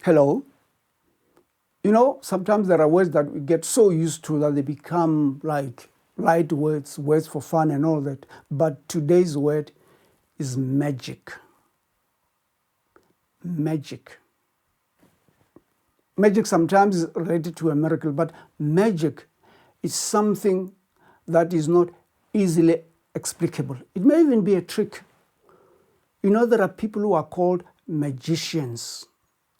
Hello. You know, sometimes there are words that we get so used to that they become like light words, words for fun and all that. But today's word is magic. Magic. Magic sometimes is related to a miracle, but magic is something that is not easily explicable. It may even be a trick. You know, there are people who are called magicians.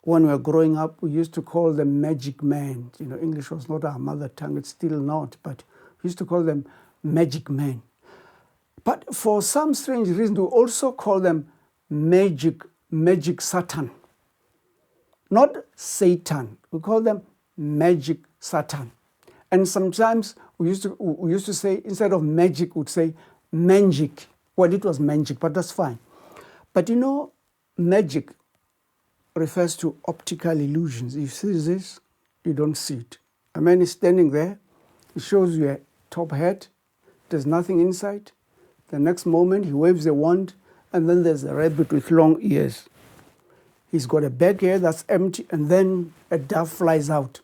When we were growing up, we used to call them magic men. You know, English was not our mother tongue, it's still not, but we used to call them magic men. But for some strange reason, we also call them magic Satan. Not Satan, we call them magic Satan. And sometimes we used to say, instead of magic, we'd say magic. Well, it was magic, but that's fine. But you know, magic refers to optical illusions. You see this, you don't see it. A man is standing there, he shows you a top hat, there's nothing inside. The next moment he waves a wand, and then there's a rabbit with long ears. He's got a back here that's empty, and then a dove flies out.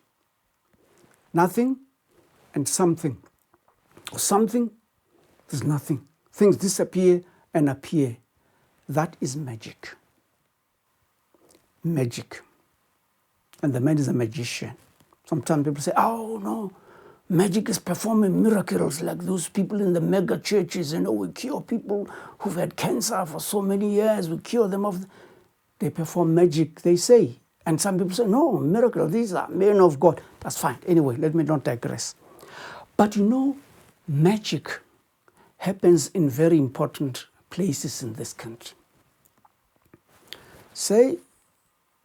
Nothing and something. Or something, there's nothing. Things disappear and appear. That is magic. Magic. And the man is a magician. Sometimes people say, oh no, magic is performing miracles like those people in the mega churches. You know, we cure people who've had cancer for so many years. We cure them of. They perform magic, they say. And some people say, no, miracle, these are men of God. That's fine. Anyway, let me not digress. But you know, magic happens in very important places in this country. Say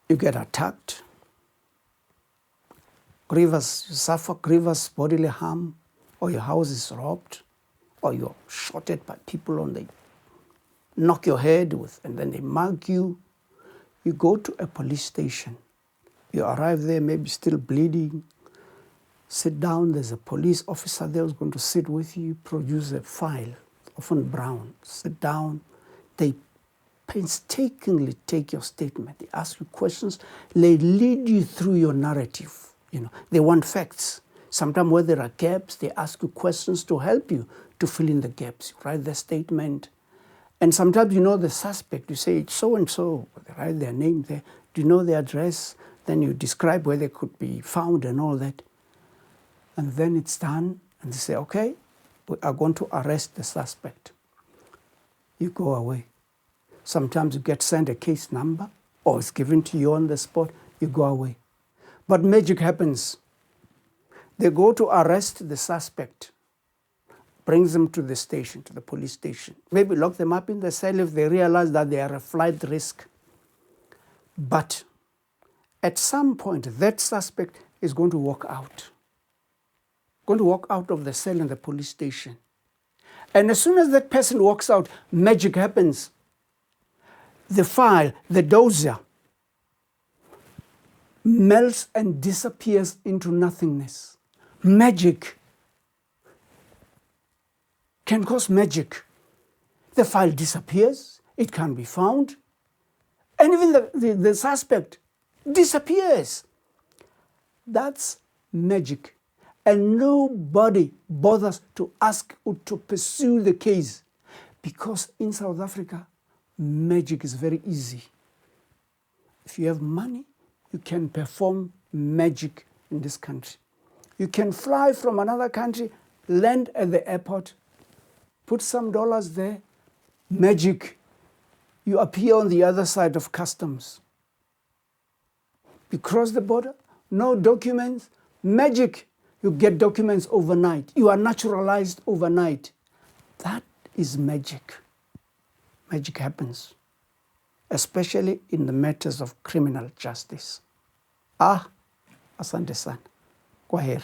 you get attacked, you suffer grievous bodily harm, or your house is robbed, or you're shot by people and they knock your head with, and then they mug you. You go to a police station. You arrive there, maybe still bleeding. Sit down, there's a police officer there who's going to sit with you, produce a file, often brown. Sit down. They painstakingly take your statement. They ask you questions. They lead you through your narrative. You know, they want facts. Sometimes where there are gaps, they ask you questions to help you to fill in the gaps. You write the statement. And sometimes you know the suspect. You say, it's so-and-so. They write their name there. Do you know the address? Then you describe where they could be found and all that. And then it's done. And they say, okay, we are going to arrest the suspect. You go away. Sometimes you get sent a case number, or it's given to you on the spot. You go away. But magic happens. They go to arrest the suspect. Brings them to the station, to the police station. Maybe lock them up in the cell if they realize that they are a flight risk. But at some point, that suspect is going to walk out. Going to walk out of the cell in the police station. And as soon as that person walks out, magic happens. The file, the dossier, melts and disappears into nothingness. Magic can cause magic. The file disappears, it can be found, and even the suspect disappears. That's magic. And nobody bothers to ask or to pursue the case, because in South Africa, magic is very easy. If you have money, you can perform magic in this country. You can fly from another country, land at the airport, put some dollars there, magic. You appear on the other side of customs. You cross the border, no documents, magic. You get documents overnight. You are naturalized overnight. That is magic. Magic happens, especially in the matters of criminal justice. Asante sana. Kwaheri.